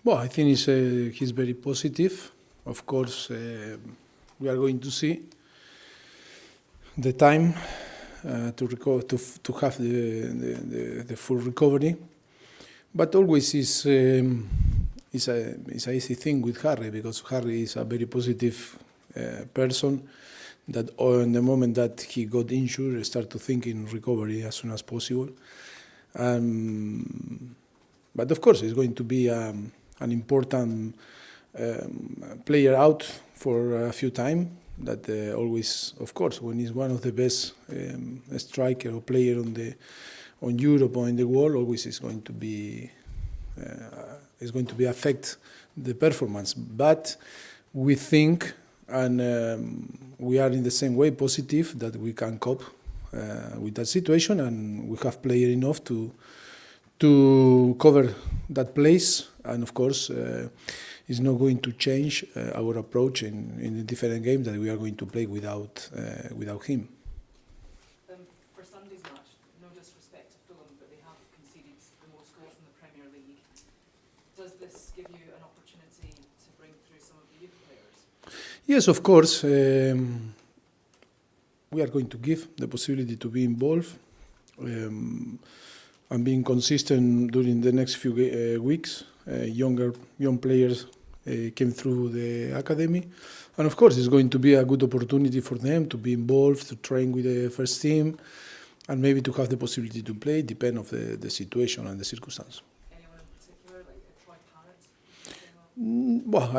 Well, I think he's very positive. Of course, we are going to see the time to have the full recovery. But always is an easy thing with Harry, because Harry is a very positive person that in the moment that he got injured, start to think in recovery as soon as possible. But of course, it's going to be an important player out for a few time. That always, of course, when he's one of the best striker or player on Europe or in the world, always is going to be affect the performance. But we think, and we are in the same way positive, that we can cope with that situation, and we have player enough to cover that place. And of course, it's not going to change our approach in the different games that we are going to play without him. For Sunday's match, no disrespect to Fulham, but they have conceded the most goals in the Premier League. Does this give you an opportunity to bring through some of the youth players? Yes, of course. We are going to give the possibility to be involved and being consistent during the next few weeks. Young players came through the academy, and of course it's going to be a good opportunity for them to be involved, to train with the first team, and maybe to have the possibility to play, depend of the situation and the circumstance. Anyone in particular, like Troy Parrott? Well,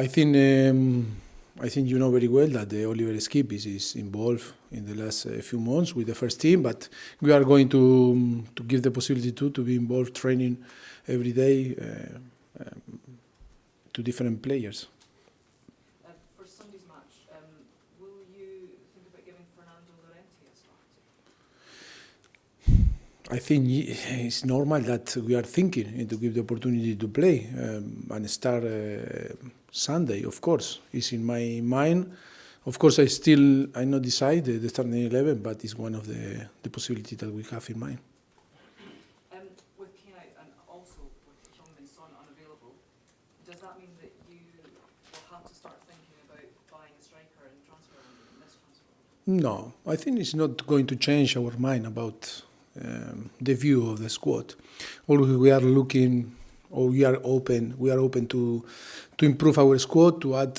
I think you know very well that the Oliver Skip is involved in the last few months with the first team, but we are going to give the possibility to be involved training every day to different players. For Sunday's match, will you think about giving Fernando Llorente a start? I think it's normal that we are thinking to give the opportunity to play and start Sunday. Of course, it's in my mind. Of course, I not decide the starting 11, but it's one of the possibilities that we have in mind. With Kane out and also with Heung-min Son unavailable, does that mean that you will have to start thinking about buying a striker and transferring in this transfer? No, I think it's not going to change our mind about the view of the squad. Always we are looking, or we are open to improve our squad, to add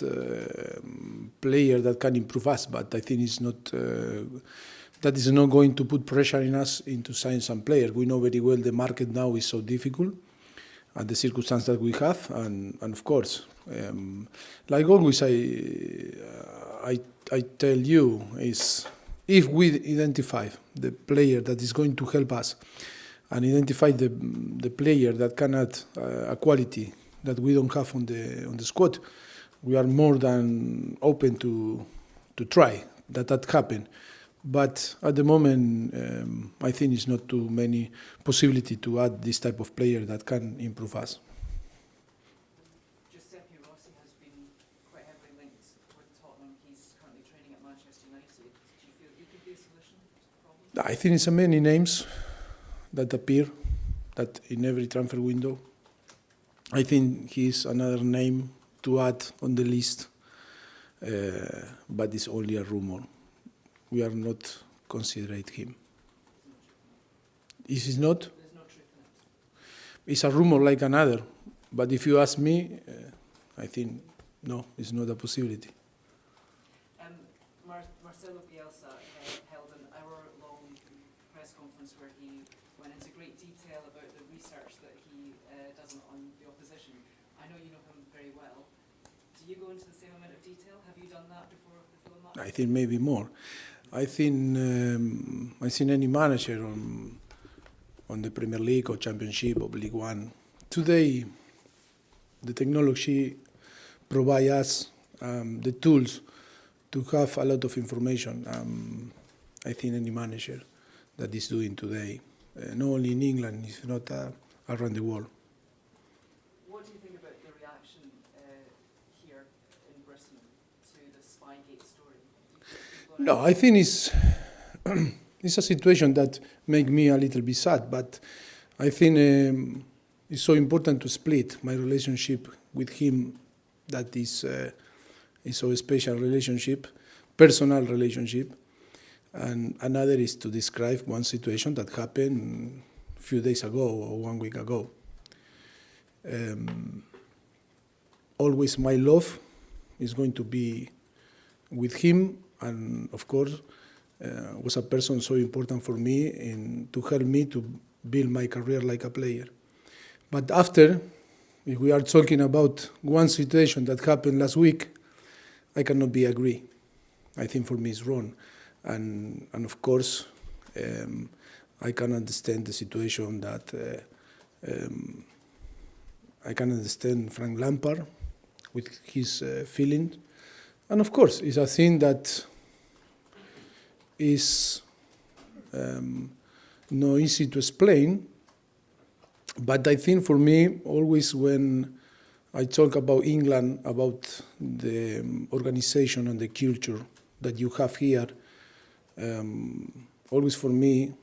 players that can improve us. But I think it's not that is not going to put pressure in us into sign some players. We know very well the market now is so difficult, and the circumstances that we have, and of course, like always, I tell you is, if we identify the player that is going to help us and identify the player that can add a quality that we don't have on the squad, we are more than open to try that happen. But at the moment, I think it's not too many possibility to add this type of player that can improve us. Giuseppe Rossi has been quite heavily linked with Tottenham. He's currently training at Manchester United. Do you feel he could be a solution to the problem? I think it's many names that appear that in every transfer window. I think he's another name to add on the list, but it's only a rumor. We are not considering him. Is it not? There's no truth in it. It's a rumor like another, but if you ask me, I think no, it's not a possibility. Marcelo Bielsa held an hour-long press conference where he went into great detail about the research that he does on the opposition. I know you know him very well. Do you go into the same amount of detail? Have you done that before the Fulham match? I think maybe more. I think I've seen any manager on the Premier League or Championship or League One. Today, the technology provides us the tools to have a lot of information. I think any manager that is doing today, not only in England, if not around the world. What do you think about the reaction here in Britain to the Spygate story? No, I think it's a situation that makes me a little bit sad, but I think it's so important to split my relationship with him that is so special relationship, personal relationship, and another is to describe one situation that happened a few days ago or 1 week ago. Always my love is going to be with him, and of course was a person so important for me in to help me to build my career like a player. But after, if we are talking about one situation that happened last week, I cannot be agree. I think for me it's wrong, and of course I can understand the situation that I can understand Frank Lampard with his feelings, and of course it's a thing that is not easy to explain. But I think for me, always when I talk about England, about the organization and the culture that you have here, always for me,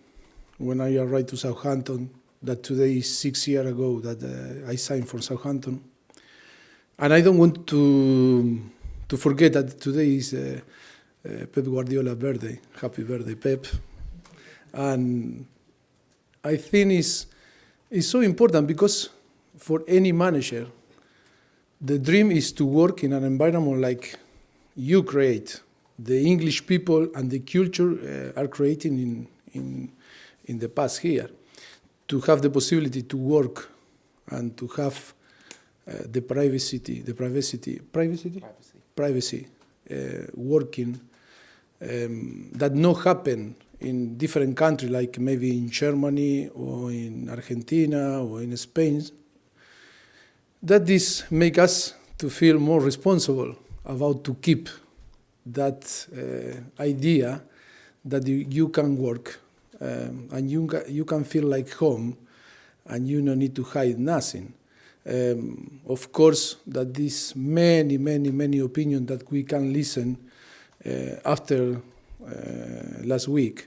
when I arrived to Southampton, that today is 6 years ago that I signed for Southampton, and I don't want to forget that today is Pep Guardiola's birthday. Happy birthday, Pep! And I think it's so important because for any manager, the dream is to work in an environment like you create. The English people and the culture are creating in the past here. To have the possibility to work and to have the privacy, working, that not happen in different countries, like maybe in Germany or in Argentina or in Spain, that this make us to feel more responsible about to keep that idea that you can work and you can feel like home and you don't need to hide nothing. Of course, that this many opinions that we can listen after last week,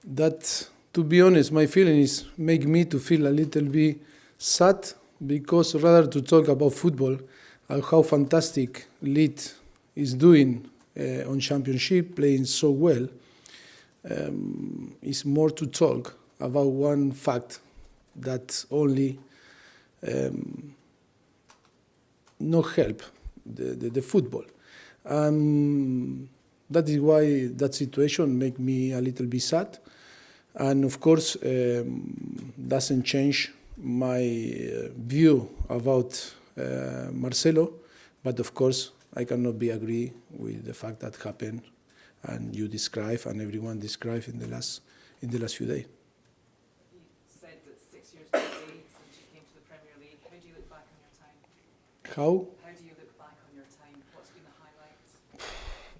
that, to be honest, my feeling is make me to feel a little bit sad, because rather to talk about football and how fantastic Leeds is doing on championship, playing so well, is more to talk about one fact that only no help the football. That is why that situation make me a little bit sad, and of course doesn't change my view about Marcelo, but of course I cannot be agree with the fact that happened and you describe and everyone described in the last few days. You said that 6 years today since you came to the Premier League. How do you look back on your time? How? How do you look back on your time? What's been the highlights?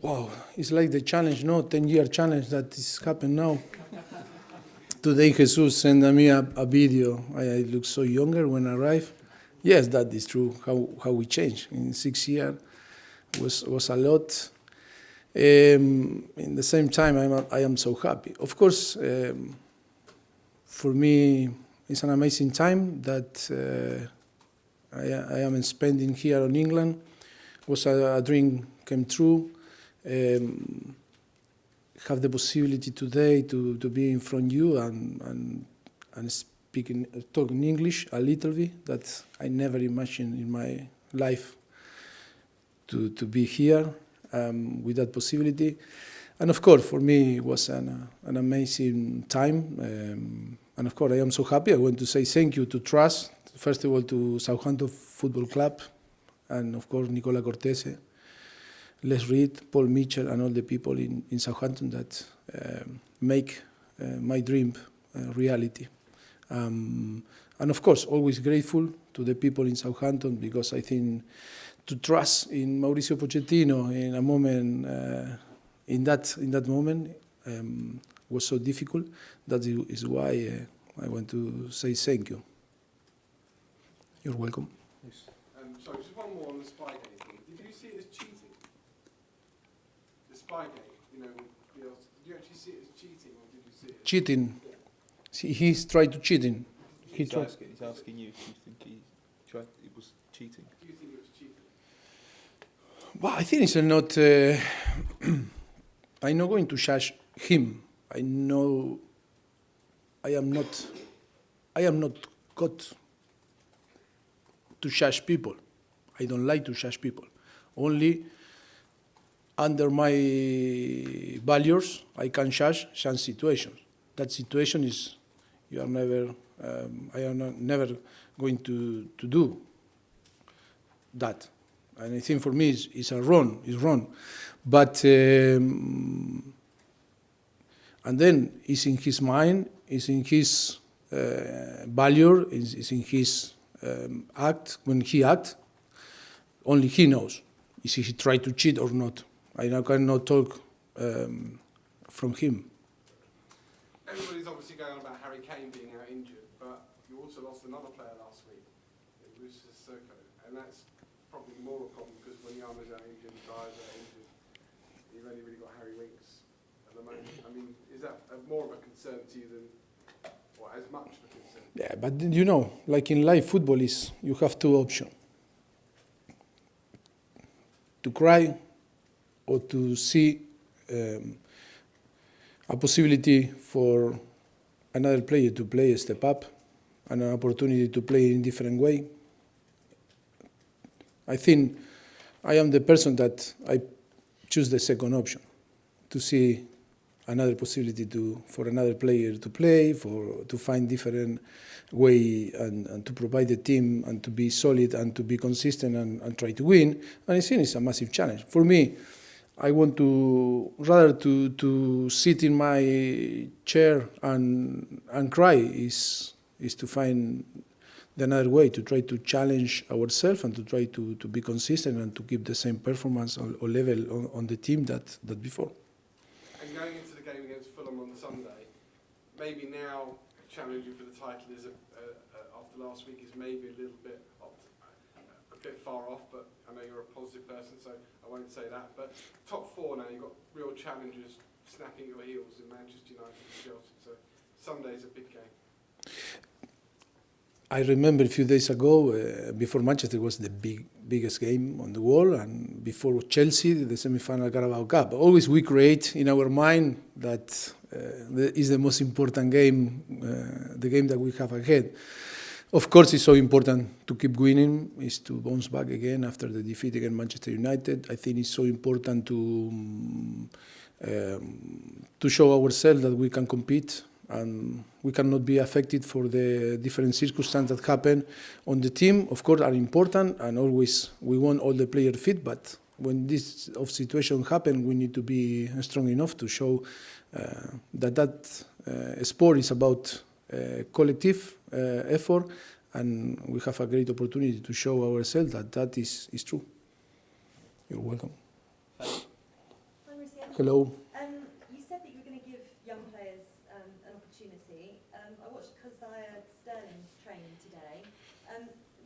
Wow, it's like the challenge, no? 10-year challenge that is happening now. Today Jesus sent me a video. I look so younger when I arrived. Yes, that is true, how we changed. In 6 years was a lot. In the same time, I am so happy. Of course, for me, it's an amazing time that I am spending here in England. It was a dream came true. Have the possibility today to be in front of you and talking English a little bit, that I never imagined in my life to be here with that possibility. And of course, for me, it was an amazing time. And of course, I am so happy. I want to say thank you to Trust, first of all to Southampton Football Club, and of course, Nicola Cortese, Les Reed, Paul Mitchell, and all the people in Southampton that make my dream reality. And of course, always grateful to the people in Southampton, because I think to trust in Mauricio Pochettino in a moment, in that moment, was so difficult. That is why I want to say thank you. You're welcome. Yes. Sorry, just one more on the Spygate thing. Did you see it as cheating? The Spygate, did you actually see it as cheating, or did you see it? Cheating. See, he's tried to cheating. He's asking you if you think it was cheating? Do you think it was cheating? Well, I think it's not. I'm not going to judge him. I know. I am not. I am not God to judge people. I don't like to judge people. Only under my values, I can judge some situations. That situation is, you are never. I am never going to do that. And I think for me it's wrong. It's wrong. But and then it's in his mind, it's in his value, it's in his act. When he acts, only he knows if he tried to cheat or not. I now cannot talk from him. Everybody's obviously going on about Harry Kane being out injured, but you also lost another player last week, Mauricio Pochettino, and that's probably more a problem because when Yama's out injured, Dyer's out injured, you've only really got Harry Winks at the moment. I mean, is that more of a concern to you than, or as much of a concern? Yeah, but you know, like in life, football is you have two options: to cry or to see a possibility for another player to play a step up and an opportunity to play in a different way. I think I am the person that I choose the second option, to see another possibility for another player to play, to find different way and to provide the team and to be solid and to be consistent and try to win. And I think it's a massive challenge. For me, I want to rather to sit in my chair and cry is to find another way to try to challenge ourselves and to try to be consistent and to keep the same performance or level on the team that before. And going into the game against Fulham on Sunday, maybe now challenging for the title is after last week is maybe a little bit far off, but I know you're a positive person, so I won't say that. But top four now, you've got real challengers snapping at your heels in Manchester United and Chelsea. So Sunday's a big game. I remember a few days ago, before Manchester was the biggest game on the world, and before Chelsea, the semi-final Carabao Cup. Always we create in our mind that is the most important game, the game that we have ahead. Of course, it's so important to keep winning, is to bounce back again after the defeat against Manchester United. I think it's so important to show ourselves that we can compete and we cannot be affected for the different circumstances that happen on the team. Of course, are important, and always we want all the players fit. But when this situation happen, we need to be strong enough to show that sport is about collective effort, and we have a great opportunity to show ourselves that is true. You're welcome. Hi, Mauricio. Hello. You said that you were going to give young players an opportunity. I watched Kazaya Sterling train today.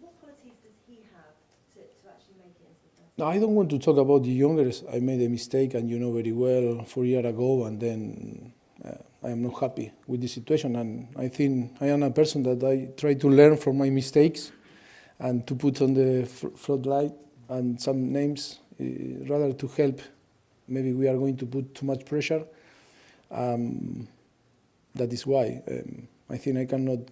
What qualities does he have to actually make it into the first? No, I don't want to talk about the youngers. I made a mistake, and you know very well, 4 years ago, and then I am not happy with the situation. And I think I am a person that I try to learn from my mistakes and to put on the floodlight and some names, rather to help. Maybe we are going to put too much pressure. That is why I think I cannot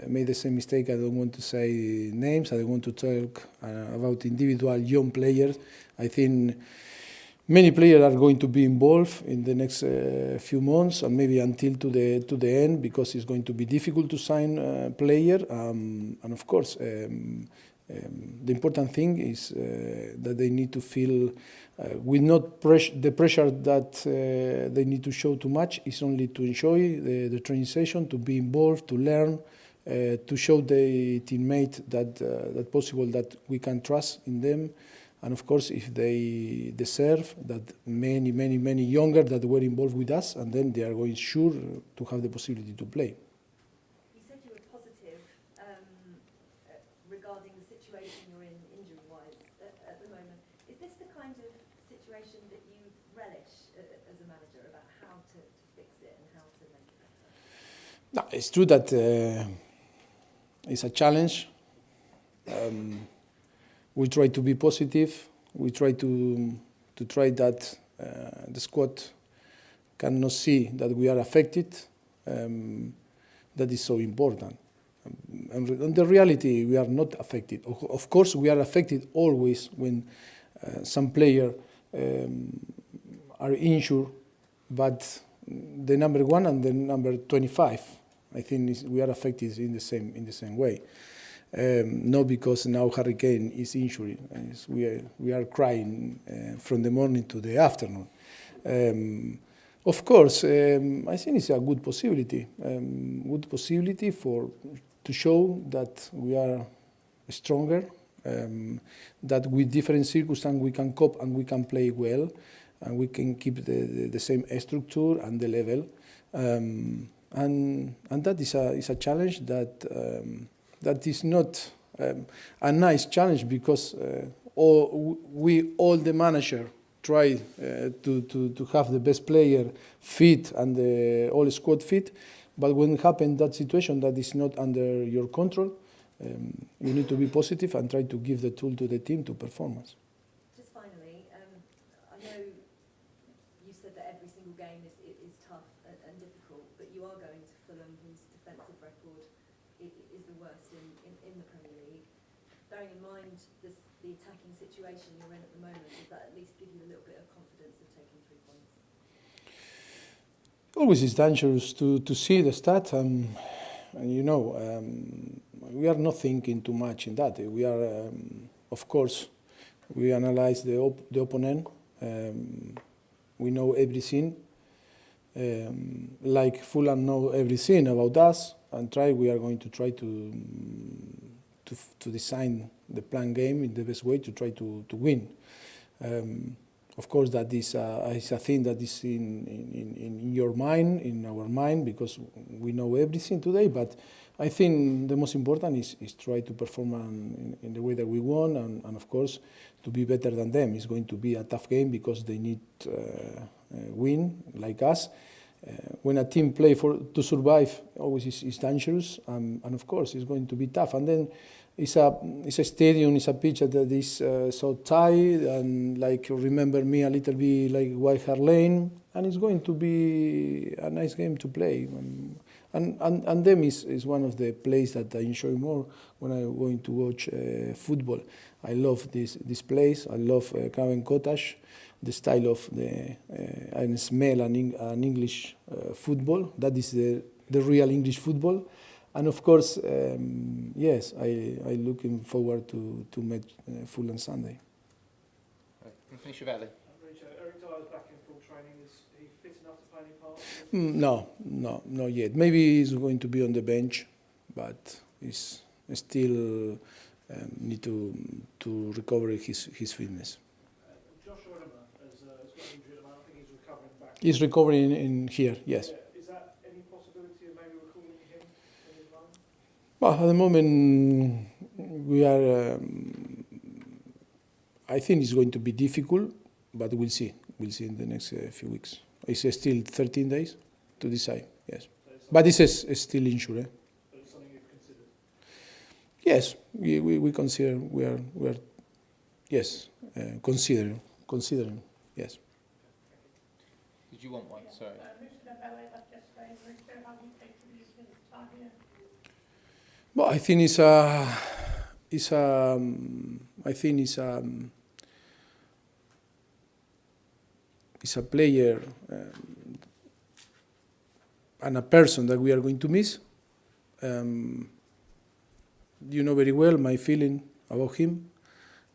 make the same mistake. I don't want to say names. I don't want to talk about individual young players. I think many players are going to be involved in the next few months and maybe until to the end, because it's going to be difficult to sign a player. And of course, the important thing is that they need to feel with not the pressure that they need to show too much. It's only to enjoy the training session, to be involved, to learn, to show the teammate that possible that we can trust in them. And of course, if they deserve that, many younger that were involved with us, and then they are going sure to have the possibility to play. You said you were positive regarding the situation you're in injury-wise at the moment. Is this the kind of situation that you relish as a manager, about how to fix it and how to make it better? No, it's true that it's a challenge. we try to be positive. We try to try that the squad cannot see that we are affected. That is so important. And the reality, we are not affected. Of course, we are affected always when some players are injured, but the number 1 and the number 25, I think we are affected in the same way. Not because now Harry Kane is injured. We are crying from the morning to the afternoon. Of course, I think it's a good possibility. To show that we are stronger, that with different circumstances we can cope and we can play well, and we can keep the same structure and the level. And that is a challenge that is not a nice challenge, because all the manager try to have the best player fit and the all squad fit, but when it happens that situation that is not under your control, you need to be positive and try to give the tool to the team to performance. Just finally, I know you said that every single game is tough and difficult, but you are going to Fulham, whose defensive record is the worst in the Premier League. Bearing in mind the attacking situation you're in at the moment, does that at least give you a little bit of confidence of taking 3 points? Always it's dangerous to see the stat, and we are not thinking too much in that. We are, of course, we analyze the opponent. We know everything. Like Fulham know everything about us, and we are going to try to design the plan game in the best way to try to win. Of course, that is a thing that is in your mind, in our mind, because we know everything today. But I think the most important is try to perform in the way that we won, and of course, to be better than them. It's going to be a tough game because they need win like us. When a team play to survive, always is dangerous, and of course, it's going to be tough. And then it's a stadium, it's a pitch that is so tight, and remember me a little bit like White Hart Lane, and it's going to be a nice game to play. And them is one of the plays that I enjoy more when I'm going to watch football. I love this place. I love Craven Cottage, the style of and smell an English football. That is the real English football. And of course, yes, I'm looking forward to meet Fulham Sunday. Right. And finish with Ali. Eric Dyer's back in full training. Is he fit enough to play any part? No, not yet. Maybe he's going to be on the bench, but he's still need to recover his fitness. Josh Oliver has got injured at the moment. I think he's recovering back. He's recovering in here, yes. Yeah. Is that any possibility of maybe recalling him in his line? Well, at the moment, we are. I think it's going to be difficult, but we'll see. We'll see in the next few weeks. It's still 13 days to decide, yes. But this is still injured. But it's something you've considered? Yes, we consider, we are yes, considering, yes. Did you want one? Sorry. Well, I think it's a player and a person that we are going to miss. You know very well my feeling about him.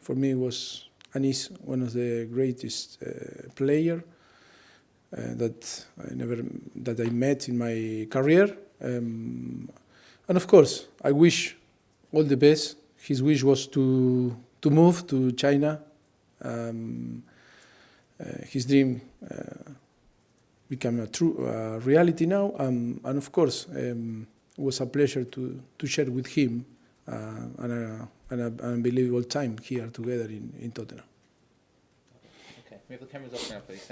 For me, and he's one of the greatest player that I met in my career. And of course, I wish all the best. His wish was to move to China. His dream became a true reality now, and of course, it was a pleasure to share with him an unbelievable time here together in Tottenham. Okay, we have the cameras off now, please.